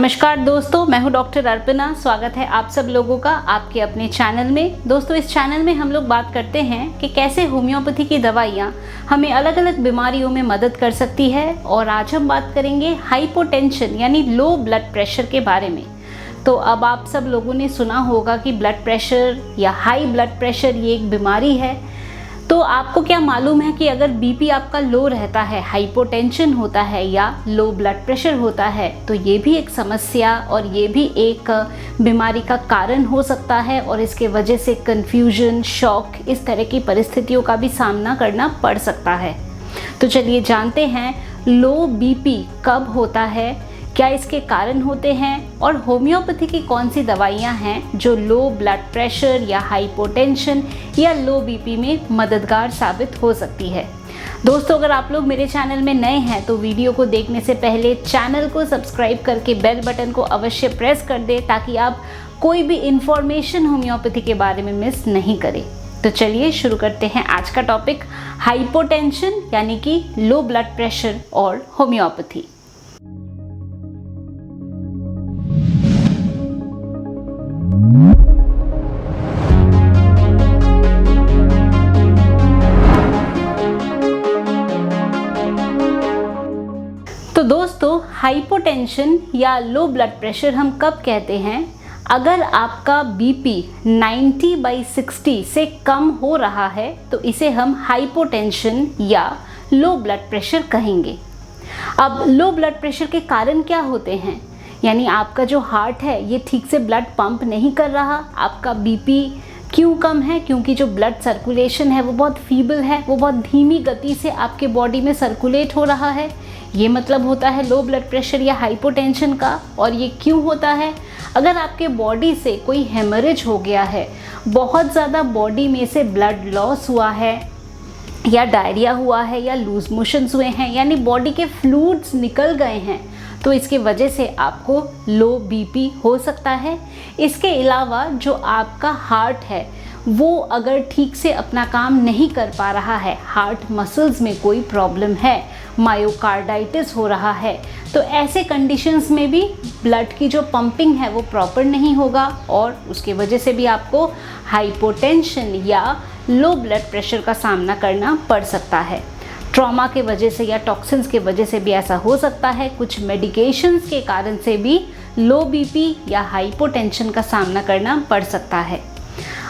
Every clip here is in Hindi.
नमस्कार दोस्तों, मैं हूं डॉक्टर अर्पणा। स्वागत है आप सब लोगों का आपके अपने चैनल में। दोस्तों, इस चैनल में हम लोग बात करते हैं कि कैसे होम्योपैथी की दवाइयाँ हमें अलग अलग बीमारियों में मदद कर सकती है। और आज हम बात करेंगे हाइपोटेंशन यानी लो ब्लड प्रेशर के बारे में। तो अब आप सब लोगों ने सुना होगा कि ब्लड प्रेशर या हाई ब्लड प्रेशर ये एक बीमारी है। तो आपको क्या मालूम है कि अगर बीपी आपका लो रहता है, हाइपोटेंशन होता है या लो ब्लड प्रेशर होता है, तो ये भी एक समस्या और ये भी एक बीमारी का कारण हो सकता है और इसके वजह से कन्फ्यूजन, शॉक, इस तरह की परिस्थितियों का भी सामना करना पड़ सकता है। तो चलिए जानते हैं लो बीपी कब होता है, क्या इसके कारण होते हैं और होम्योपैथी की कौन सी दवाइयाँ हैं जो लो ब्लड प्रेशर या हाइपोटेंशन या लो बीपी में मददगार साबित हो सकती है। दोस्तों, अगर आप लोग मेरे चैनल में नए हैं तो वीडियो को देखने से पहले चैनल को सब्सक्राइब करके बेल बटन को अवश्य प्रेस कर दें ताकि आप कोई भी इंफॉर्मेशन होम्योपैथी के बारे में मिस नहीं करें। तो चलिए शुरू करते हैं आज का टॉपिक, हाइपोटेंशन यानी कि लो ब्लड प्रेशर और होम्योपैथी। तो दोस्तों, हाइपोटेंशन या लो ब्लड प्रेशर हम कब कहते हैं? अगर आपका बीपी 90/60 से कम हो रहा है तो इसे हम हाइपोटेंशन या लो ब्लड प्रेशर कहेंगे। अब लो ब्लड प्रेशर के कारण क्या होते हैं? यानी आपका जो हार्ट है ये ठीक से ब्लड पंप नहीं कर रहा। आपका बीपी क्यों कम है? क्योंकि जो ब्लड सर्कुलेशन है वो बहुत फीबल है, वो बहुत धीमी गति से आपके बॉडी में सर्कुलेट हो रहा है। ये मतलब होता है लो ब्लड प्रेशर या हाइपोटेंशन का। और ये क्यों होता है? अगर आपके बॉडी से कोई हेमरेज हो गया है, बहुत ज़्यादा बॉडी में से ब्लड लॉस हुआ है या डायरिया हुआ है या लूज मोशंस हुए हैं, यानी बॉडी के फ्लूइड्स निकल गए हैं, तो इसके वजह से आपको लो बीपी हो सकता है। इसके अलावा जो आपका हार्ट है वो अगर ठीक से अपना काम नहीं कर पा रहा है, हार्ट मसल्स में कोई प्रॉब्लम है, मायोकार्डाइटिस हो रहा है, तो ऐसे कंडीशंस में भी ब्लड की जो पंपिंग है वो प्रॉपर नहीं होगा और उसके वजह से भी आपको हाइपोटेंशन या लो ब्लड प्रेशर का सामना करना पड़ सकता है। ट्रॉमा के वजह से या टॉक्सिन्स के वजह से भी ऐसा हो सकता है। कुछ मेडिकेशंस के कारण से भी लो बीपी या हाइपोटेंशन का सामना करना पड़ सकता है।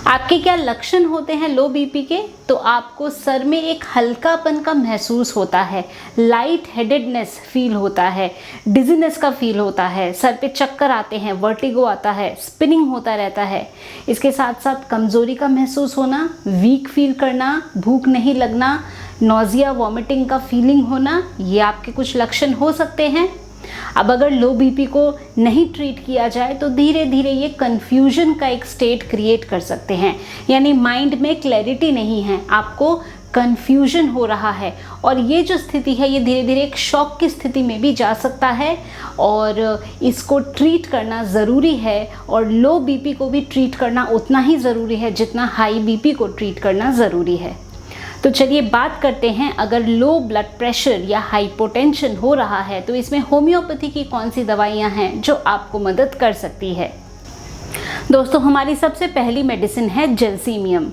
आपके क्या लक्षण होते हैं लो बीपी के? तो आपको सर में एक हल्कापन का महसूस होता है, लाइट हेडेडनेस फील होता है, डिजीनेस का फील होता है, सर पे चक्कर आते हैं, वर्टिगो आता है, स्पिनिंग होता रहता है। इसके साथ साथ कमज़ोरी का महसूस होना, वीक फील करना, भूख नहीं लगना, नोजिया, वॉमिटिंग का फीलिंग होना, ये आपके कुछ लक्षण हो सकते हैं। अब अगर लो बीपी को नहीं ट्रीट किया जाए तो धीरे धीरे ये कन्फ्यूजन का एक स्टेट क्रिएट कर सकते हैं, यानी माइंड में क्लैरिटी नहीं है, आपको कन्फ्यूजन हो रहा है और ये जो स्थिति है ये धीरे धीरे एक शॉक की स्थिति में भी जा सकता है और इसको ट्रीट करना ज़रूरी है। और लो बीपी को भी ट्रीट करना उतना ही ज़रूरी है जितना हाई बीपी को ट्रीट करना ज़रूरी है। तो चलिए बात करते हैं, अगर लो ब्लड प्रेशर या हाइपोटेंशन हो रहा है तो इसमें होम्योपैथी की कौन सी दवाइयाँ हैं जो आपको मदद कर सकती है। दोस्तों, हमारी सबसे पहली मेडिसिन है जेल्सीमियम।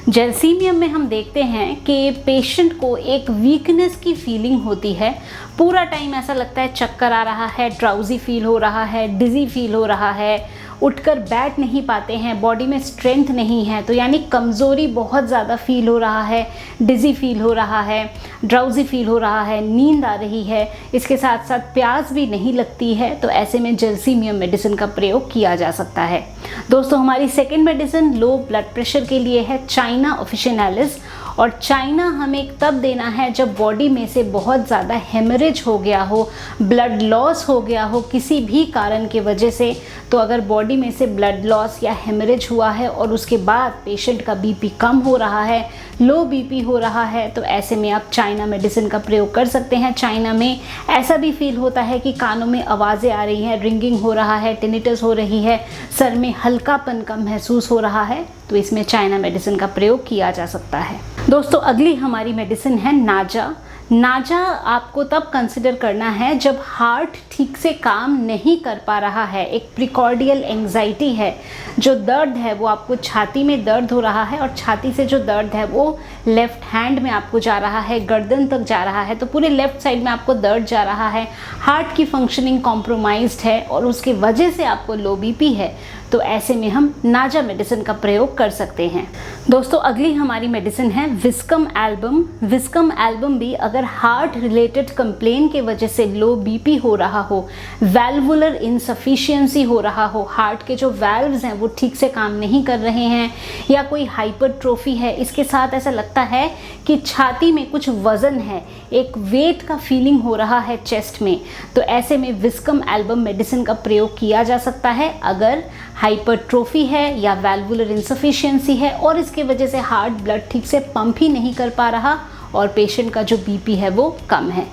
जेल्सीमियम में हम देखते हैं कि पेशेंट को एक वीकनेस की फीलिंग होती है, पूरा टाइम ऐसा लगता है चक्कर आ रहा है, ड्राउजी फील हो रहा है, डिज़ी फील हो रहा है, उठकर बैठ नहीं पाते हैं, बॉडी में स्ट्रेंथ नहीं है, तो यानी कमज़ोरी बहुत ज़्यादा फील हो रहा है, डिज़ी फील हो रहा है, ड्राउजी फील हो रहा है, नींद आ रही है, इसके साथ साथ प्यास भी नहीं लगती है, तो ऐसे में जेल्सीमियम मेडिसिन का प्रयोग किया जा सकता है। दोस्तों, हमारी second medicine low blood pressure के लिए है चाइना ऑफिशिनालिस। और चाइना हमें तब देना है जब बॉडी में से बहुत ज़्यादा हेमरेज हो गया हो, ब्लड लॉस हो गया हो किसी भी कारण की वजह से। तो अगर बॉडी में से ब्लड लॉस या हेमरेज हुआ है और उसके बाद पेशेंट का बीपी कम हो रहा है, लो बीपी हो रहा है, तो ऐसे में आप चाइना मेडिसिन का प्रयोग कर सकते हैं। चाइना में ऐसा भी फील होता है कि कानों में आवाज़ें आ रही हैं, रिंगिंग हो रहा है, टिनिटस हो रही है, सर में हल्कापन का महसूस हो रहा है, तो इसमें चाइना मेडिसिन का प्रयोग किया जा सकता है। दोस्तों, अगली हमारी मेडिसिन है नाजा। नाजा आपको तब कंसिडर करना है जब हार्ट ठीक से काम नहीं कर पा रहा है, एक प्रिकॉर्डियल एंजाइटी है, जो दर्द है वो आपको छाती में दर्द हो रहा है और छाती से जो दर्द है वो लेफ्ट हैंड में आपको जा रहा है, गर्दन तक जा रहा है, तो पूरे लेफ्ट साइड में आपको दर्द जा रहा है, हार्ट की फंक्शनिंग कॉम्प्रोमाइज्ड है और उसकी वजह से आपको लो बीपी है, तो ऐसे में हम नाजा मेडिसिन का प्रयोग कर सकते हैं। दोस्तों अगली हमारी मेडिसिन है विस्कम एल्बम। विस्कम एल्बम भी अगर हार्ट रिलेटेड कंप्लेन के वजह से लो बीपी हो रहा हो, वैल्वुलर इनसफिशिएंसी हो रहा हो, हार्ट के जो वैल्व्स हैं वो ठीक से काम नहीं कर रहे हैं, या कोई हाइपरट्रोफी है, इसके साथ ऐसा लगता है कि छाती में कुछ वजन है, एक वेट का फीलिंग हो रहा है चेस्ट में, तो ऐसे में विस्कम एल्बम मेडिसिन का प्रयोग किया जा सकता है अगर हाइपरट्रोफी है या वैल्वुलर इनसफिशिएंसी है और इसके वजह से हार्ट ब्लड ठीक से पंप ही नहीं कर पा रहा और पेशेंट का जो बीपी है वो कम है।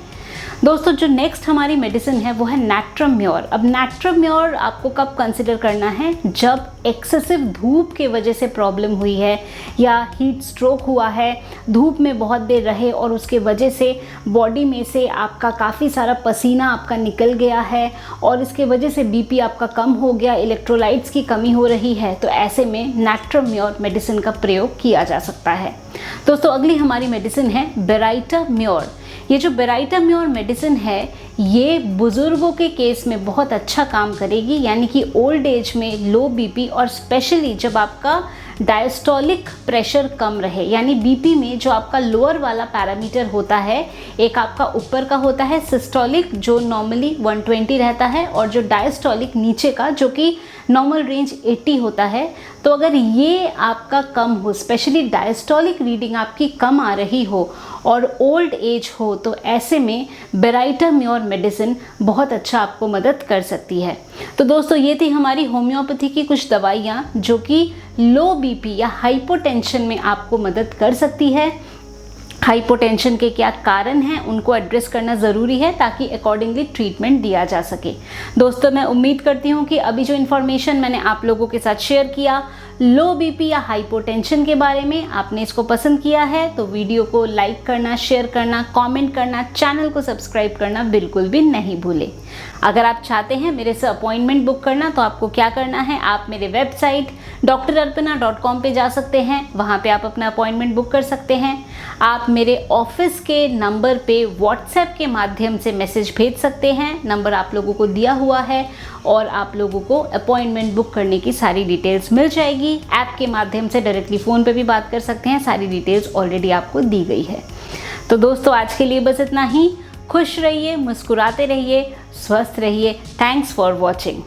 दोस्तों जो नेक्स्ट हमारी मेडिसिन है वो है नैट्रम्योर। अब नैट्रम्योर आपको कब कंसिडर करना है, जब एक्सेसिव धूप के वजह से प्रॉब्लम हुई है या हीट स्ट्रोक हुआ है, धूप में बहुत देर रहे और उसके वजह से बॉडी में से आपका काफ़ी सारा पसीना आपका निकल गया है और इसके वजह से बीपी आपका कम हो गया, इलेक्ट्रोलाइट्स की कमी हो रही है, तो ऐसे में नैट्रम्योर मेडिसिन का प्रयोग किया जा सकता है। दोस्तों अगली हमारी मेडिसिन है बेराइटाम्योर। ये जो बेराइटाम्योर मेडिसिन है ये बुज़ुर्गों के केस में बहुत अच्छा काम करेगी, यानी कि ओल्ड एज में लो बीपी और स्पेशली जब आपका डायस्टोलिक प्रेशर कम रहे, यानी बीपी में जो आपका लोअर वाला पैरामीटर होता है, एक आपका ऊपर का होता है सिस्टोलिक जो नॉर्मली 120 रहता है और जो डायस्टोलिक नीचे का जो कि नॉर्मल रेंज 80 होता है, तो अगर ये आपका कम हो, स्पेशली डायस्टोलिक रीडिंग आपकी कम आ रही हो और ओल्ड एज हो, तो ऐसे में बेराइटाम्योर मेडिसिन बहुत अच्छा आपको मदद कर सकती है। तो दोस्तों ये थी हमारी होम्योपैथी की कुछ दवाइयाँ जो कि लो बीपी या हाइपोटेंशन में आपको मदद कर सकती है। हाइपोटेंशन के क्या कारण हैं उनको एड्रेस करना ज़रूरी है ताकि अकॉर्डिंगली ट्रीटमेंट दिया जा सके। दोस्तों मैं उम्मीद करती हूँ कि अभी जो इन्फॉर्मेशन मैंने आप लोगों के साथ शेयर किया लो बीपी या हाइपोटेंशन के बारे में, आपने इसको पसंद किया है तो वीडियो को लाइक करना, शेयर करना, कमेंट करना, चैनल को सब्सक्राइब करना बिल्कुल भी नहीं भूलें। अगर आप चाहते हैं मेरे से अपॉइंटमेंट बुक करना तो आपको क्या करना है, आप मेरे वेबसाइट drarpana.com पे जा सकते हैं, वहाँ पे आप अपना अपॉइंटमेंट बुक कर सकते हैं। आप मेरे ऑफिस के नंबर पे व्हाट्सएप के माध्यम से मैसेज भेज सकते हैं, नंबर आप लोगों को दिया हुआ है और आप लोगों को अपॉइंटमेंट बुक करने की सारी डिटेल्स मिल जाएगी। ऐप के माध्यम से डायरेक्टली फ़ोन पे भी बात कर सकते हैं, सारी डिटेल्स ऑलरेडी आपको दी गई है। तो दोस्तों आज के लिए बस इतना ही। खुश रहिए, मुस्कुराते रहिए, स्वस्थ रहिए। Thanks for watching.